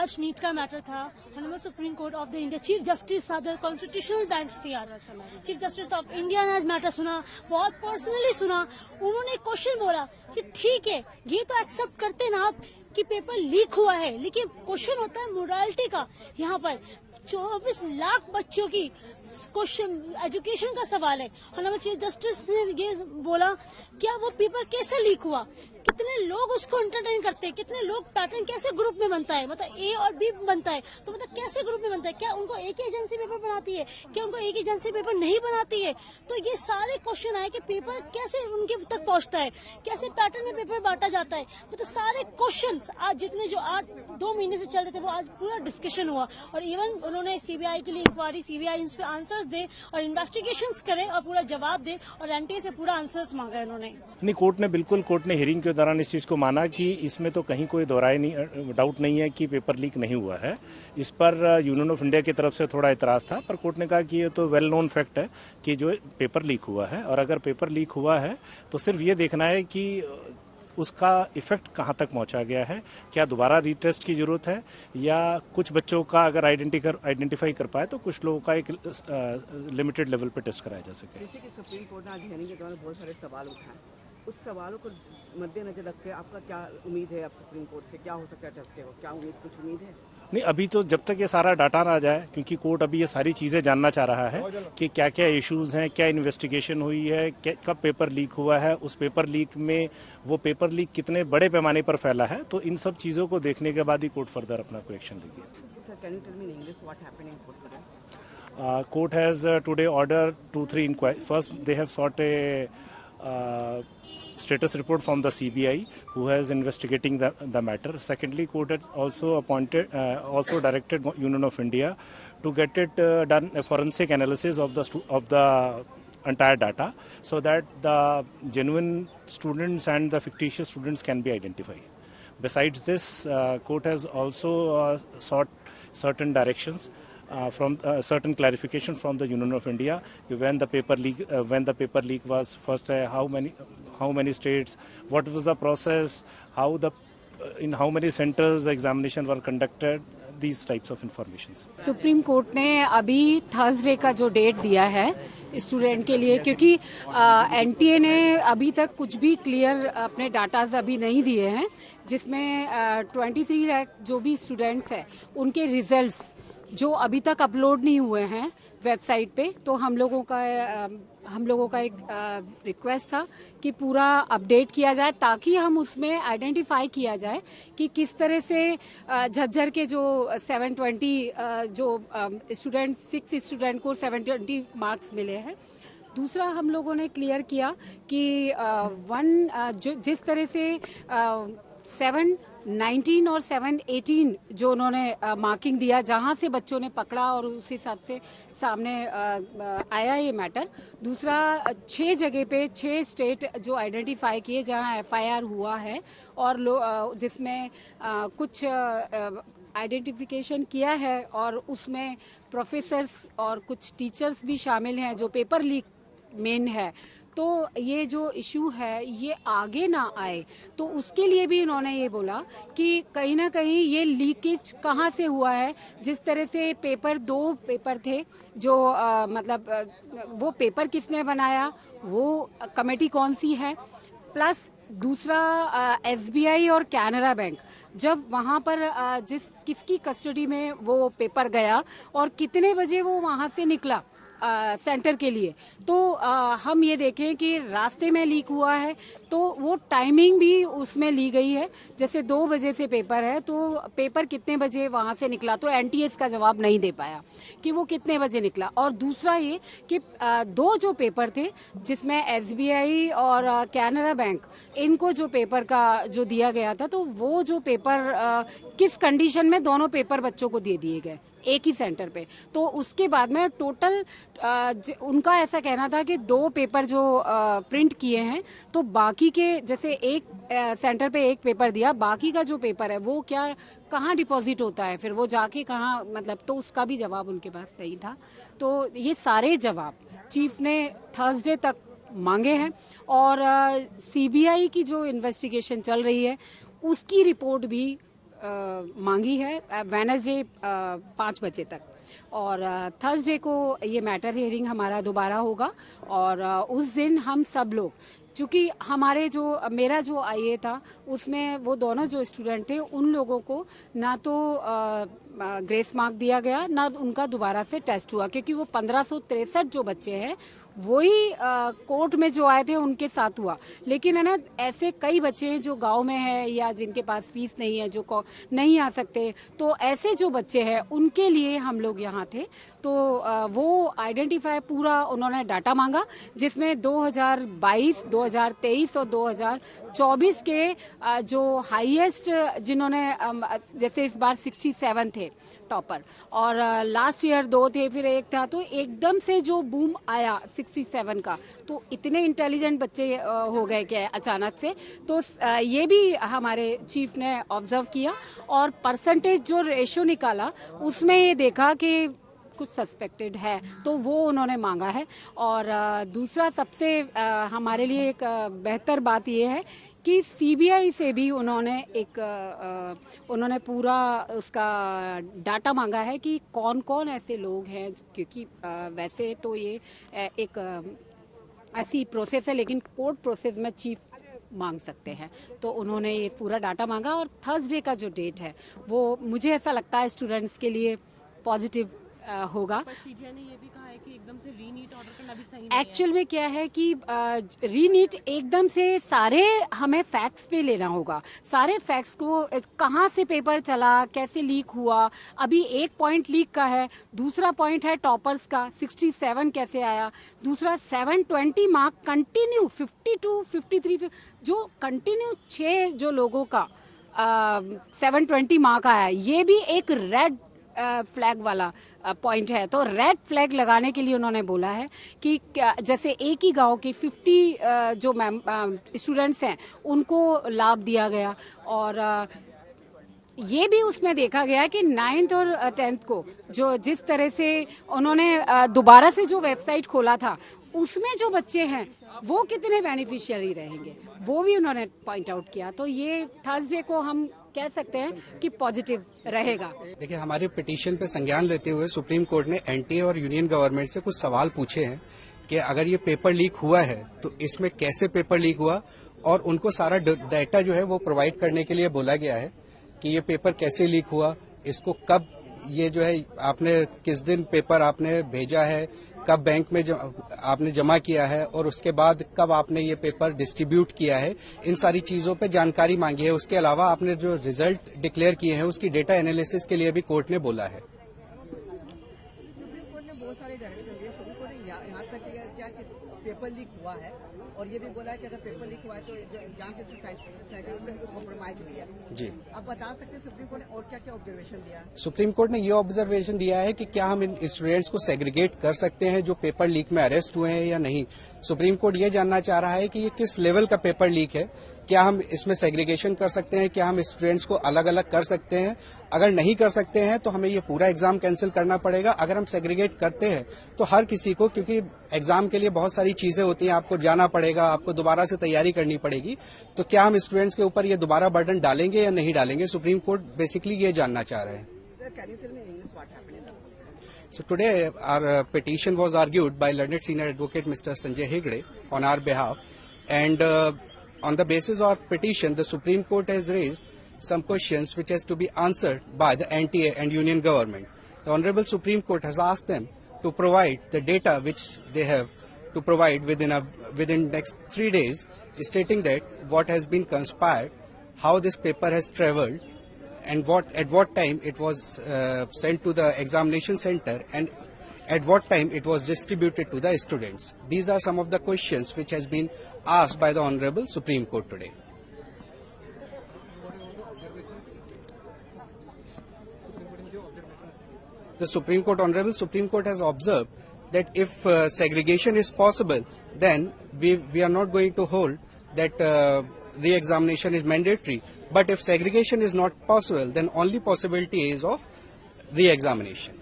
आज नीट का मैटर था, honourable supreme court of the India chief justice था, कॉन्स्टिट्यूशनल बेंच थी आज, चीफ जस्टिस ऑफ इंडिया ने आज मैटर सुना, बहुत पर्सनली सुना। उन्होंने क्वेश्चन बोला कि ठीक है, ये तो एक्सेप्ट करते ना आप कि पेपर लीक हुआ है, लेकिन क्वेश्चन होता है मोरालिटी का। यहाँ पर 24 लाख बच्चों की क्वेश्चन एजुकेशन का सवाल है। ऑनरेबल चीफ जस्टिस ने ये बोला क्या वो पेपर कैसे लीक हुआ, कितने लोग उसको एंटरटेन करते हैं, कितने लोग पैटर्न कैसे ग्रुप में बनता है, मतलब ए और बी बनता है, तो मतलब कैसे ग्रुप में बनता है, क्या उनको एक ही एजेंसी पेपर बनाती है, क्या उनको एक एजेंसी पेपर नहीं बनाती है। तो ये सारे क्वेश्चन आए कि पेपर कैसे उनके तक पहुंचता है, कैसे पैटर्न में पेपर बांटा जाता है, मतलब सारे क्वेश्चन आज जितने जो 2 महीने से चल रहे थे वो आज पूरा डिस्कशन हुआ। और इवन उन्होंने सीबीआई के लिए इंक्वायरी, सीबीआई इस पे आंसर्स दे और इन्वेस्टिगेशंस करे और पूरा जवाब दे, और एनटीए से पूरा आंसर्स मांगा इन्होंने। नहीं, कोर्ट ने हियरिंग के दौरान इस चीज को माना कि इसमें तो कहीं कोई डाउट नहीं है कि पेपर लीक नहीं हुआ है। इस पर यूनियन ऑफ इंडिया की तरफ से थोड़ा इतराज था, पर कोर्ट ने कहा कि ये तो वेल नोन फैक्ट है कि जो पेपर लीक हुआ है, और अगर पेपर लीक हुआ है तो सिर्फ ये देखना है कि उसका इफेक्ट कहाँ तक पहुँचा गया है, क्या दोबारा रीटेस्ट की जरूरत है, या कुछ बच्चों का अगर आइडेंटिफाई कर पाए तो कुछ लोगों का एक लिमिटेड लेवल पे टेस्ट कराया जा सके। जैसे कि सुप्रीम कोर्ट ने आज हियरिंग के दौरान बहुत सारे सवाल उठाए, उस सवालों को मद्देनजर रख के आपका क्या उम्मीद है, आप सुप्रीम कोर्ट से क्या हो सकता है टेस्ट हो, क्या कुछ उम्मीद है? नहीं, अभी तो जब तक ये सारा डाटा ना आ जाए, क्योंकि कोर्ट अभी ये सारी चीज़ें जानना चाह रहा है कि क्या क्या इश्यूज हैं, क्या इन्वेस्टिगेशन हुई है, कब पेपर लीक हुआ है, उस पेपर लीक में वो पेपर लीक कितने बड़े पैमाने पर फैला है, तो इन सब चीज़ों को देखने के बाद ही कोर्ट फर्दर अपना कोई एक्शन लेगी। Court has today ordered 2-3 inquiries. First, they have sought a status report from the CBI, who has investigating the matter. Secondly, court has also directed Union of India to get it done a forensic analysis of the entire data, so that the genuine students and the fictitious students can be identified. Besides this, court has also sought certain directions. From certain clarification from the Union of India when the paper leak was first, how many states, what was the process, in how many centers the examination were conducted, these types of informations. Supreme court ने अभी Thursday का जो date दिया है student के लिए, क्योंकि NTA ने अभी तक कुछ भी क्लियर अपने डाटाज अभी नहीं दिए हैं, जिसमें 23 लाख जो भी स्टूडेंट्स हैं उनके रिजल्ट्स जो अभी तक अपलोड नहीं हुए हैं वेबसाइट पे। तो हम लोगों का एक रिक्वेस्ट था कि पूरा अपडेट किया जाए, ताकि हम उसमें आइडेंटिफाई किया जाए कि किस तरह से झज्जर के जो 720 जो स्टूडेंट 6 स्टूडेंट को 720 मार्क्स मिले हैं। दूसरा हम लोगों ने क्लियर किया कि जिस तरह से 719 और 718 जो उन्होंने मार्किंग दिया, जहां से बच्चों ने पकड़ा और उस हिसाब से सामने आया ये मैटर। दूसरा 6 जगह पे 6 स्टेट जो आइडेंटिफाई किए जहां एफआईआर हुआ है, और जिसमें कुछ आइडेंटिफिकेशन किया है, और उसमें प्रोफेसर्स और कुछ टीचर्स भी शामिल हैं जो पेपर लीक मेन है। तो ये जो इशू है ये आगे ना आए, तो उसके लिए भी इन्होंने ये बोला कि कहीं ना कहीं ये लीकेज कहाँ से हुआ है। जिस तरह से 2 पेपर थे जो वो पेपर किसने बनाया, वो कमेटी कौन सी है, प्लस दूसरा एसबीआई और कैनरा बैंक, जब वहां पर किसकी कस्टडी में वो पेपर गया और कितने बजे वो वहां से निकला सेंटर के लिए, तो हम ये देखें कि रास्ते में लीक हुआ है तो वो टाइमिंग भी उसमें ली गई है। जैसे 2 बजे से पेपर है तो पेपर कितने बजे वहां से निकला, तो एनटीए का जवाब नहीं दे पाया कि वो कितने बजे निकला। और दूसरा ये कि 2 जो पेपर थे जिसमें एसबीआई और कैनरा बैंक, इनको जो पेपर का जो दिया गया था, तो वो जो पेपर किस कंडीशन में दोनों पेपर बच्चों को दे दिए गए एक ही सेंटर पे। तो उसके बाद में टोटल उनका ऐसा कहना था कि 2 पेपर जो प्रिंट किए हैं, तो बाकी के जैसे एक सेंटर पे एक पेपर दिया, बाकी का जो पेपर है वो क्या कहाँ डिपॉजिट होता है, फिर वो जाके कहाँ, तो उसका भी जवाब उनके पास नहीं था। तो ये सारे जवाब चीफ ने थर्सडे तक मांगे हैं, और सीबीआई की जो इन्वेस्टिगेशन चल रही है उसकी रिपोर्ट भी मांगी है वेडनेसडे 5 बजे तक, और थर्सडे को ये मैटर हियरिंग हमारा दोबारा होगा। और उस दिन हम सब लोग, चूंकि हमारे मेरा जो आईए था उसमें वो दोनों जो स्टूडेंट थे उन लोगों को ना तो ग्रेस मार्क दिया गया, ना उनका दोबारा से टेस्ट हुआ, क्योंकि वो 1563 जो बच्चे हैं वही कोर्ट में जो आए थे उनके साथ हुआ। लेकिन है ना, ऐसे कई बच्चे हैं जो गांव में है या जिनके पास फीस नहीं है, जो नहीं आ सकते, तो ऐसे जो बच्चे हैं उनके लिए हम लोग यहाँ थे। तो वो आइडेंटिफाई पूरा उन्होंने डाटा मांगा, जिसमें 2022, 2023 और 2024 के जो हाईएस्ट जिन्होंने, जैसे इस बार 67 थे टॉपर, और लास्ट ईयर 2 थे, फिर 1 था, तो एकदम से जो बूम आया 67 का, तो इतने इंटेलिजेंट बच्चे हो गए क्या अचानक से। तो ये भी हमारे चीफ ने ऑब्जर्व किया, और परसेंटेज जो रेशियो निकाला उसमें ये देखा कि कुछ सस्पेक्टेड है, तो वो उन्होंने मांगा है। और दूसरा सबसे हमारे लिए एक बेहतर बात ये है कि सीबीआई से भी उन्होंने पूरा उसका डाटा मांगा है कि कौन कौन ऐसे लोग हैं, क्योंकि वैसे तो ये एक ऐसी प्रोसेस है, लेकिन कोर्ट प्रोसेस में चीफ मांग सकते हैं। तो उन्होंने ये पूरा डाटा मांगा, और थर्सडे का जो डेट है वो मुझे ऐसा लगता है स्टूडेंट्स के लिए पॉजिटिव होगा। पर सीजीआई ने ये भी कहा है कि एकदम से रीनीट ऑर्डर करना भी सही नहीं है। एक्चुअल में क्या है कि रीनीट एकदम से सारे हमें फैक्ट्स पे लेना होगा, सारे फैक्ट्स को, कहाँ से पेपर चला, कैसे लीक हुआ। अभी एक पॉइंट लीक का है, दूसरा पॉइंट है टॉपर्स का 67 कैसे आया, दूसरा 720 मार्क कंटिन्यू 52, 53 जो कंटिन्यू 6 जो लोगों का 720 मार्क आया, ये भी एक रेड फ्लैग वाला पॉइंट है। तो रेड फ्लैग लगाने के लिए उन्होंने बोला है कि जैसे एक ही गांव के 50 जो स्टूडेंट्स हैं उनको लाभ दिया गया, और ये भी उसमें देखा गया कि 9th और 10th को जो जिस तरह से उन्होंने दोबारा से जो वेबसाइट खोला था उसमें जो बच्चे हैं वो कितने बेनिफिशियरी रहेंगे, वो भी उन्होंने पॉइंट आउट किया। तो ये थर्सडे को हम कह सकते हैं कि पॉजिटिव रहेगा। देखिए, हमारे पिटीशन पे संज्ञान लेते हुए सुप्रीम कोर्ट ने एनटीए और यूनियन गवर्नमेंट से कुछ सवाल पूछे हैं कि अगर ये पेपर लीक हुआ है तो इसमें कैसे पेपर लीक हुआ, और उनको सारा डाटा जो है वो प्रोवाइड करने के लिए बोला गया है कि ये पेपर कैसे लीक हुआ, इसको कब, ये जो है आपने किस दिन पेपर आपने भेजा है, कब बैंक में आपने जमा किया है, और उसके बाद कब आपने ये पेपर डिस्ट्रीब्यूट किया है, इन सारी चीजों पे जानकारी मांगी है। उसके अलावा आपने जो रिजल्ट डिक्लेयर किए हैं उसकी डेटा एनालिसिस के लिए भी कोर्ट ने बोला है। सुप्रीम कोर्ट ने बहुत सारे डायरेक्शन दिए। सुप्रीम कोर्ट ने यहाँ तक क्या कि पेपर लीक हुआ है, और ये भी बोला है कि अगर पेपर लीक हुआ है तो एग्जाम के साइंटिफिक कॉम्प्रोमाइज हुई है। जी, आप बता सकते हैं सुप्रीम कोर्ट ने और क्या क्या ऑब्जर्वेशन दिया है? सुप्रीम कोर्ट ने ये ऑब्जर्वेशन दिया है कि क्या हम इन स्टूडेंट्स को सेग्रीगेट कर सकते हैं जो पेपर लीक में अरेस्ट हुए हैं या नहीं। सुप्रीम कोर्ट ये जानना चाह रहा है कि ये किस लेवल का पेपर लीक है, क्या हम इसमें सेग्रीगेशन कर सकते हैं, क्या हम स्टूडेंट्स को अलग अलग कर सकते हैं। अगर नहीं कर सकते हैं तो हमें ये पूरा एग्जाम कैंसिल करना पड़ेगा। अगर हम सेग्रीगेट करते हैं तो हर किसी को, क्योंकि एग्जाम के लिए बहुत सारी चीजें होती हैं, आपको जाना पड़ेगा, आपको दोबारा से तैयारी करनी पड़ेगी, तो क्या हम स्टूडेंट्स के ऊपर ये दोबारा बर्डन डालेंगे या नहीं डालेंगे, सुप्रीम कोर्ट बेसिकली ये जानना चाह रहे हैं। So today our petition was argued by learned senior advocate Mr. Sanjay Hegde on our behalf, and on the basis of petition the Supreme Court has raised some questions which has to be answered by the NTA and Union government. The Honorable Supreme Court has asked them to provide the data which they have to provide within next 3 days, stating that what has been conspired, how this paper has travelled, and at what time it was sent to the examination center, and at what time it was distributed to the students. These are some of the questions which has been asked by the Honorable Supreme Court today. The Honorable Supreme Court has observed that if segregation is possible, then we are not going to hold that re-examination is mandatory. But if segregation is not possible, then only possibility is of re-examination.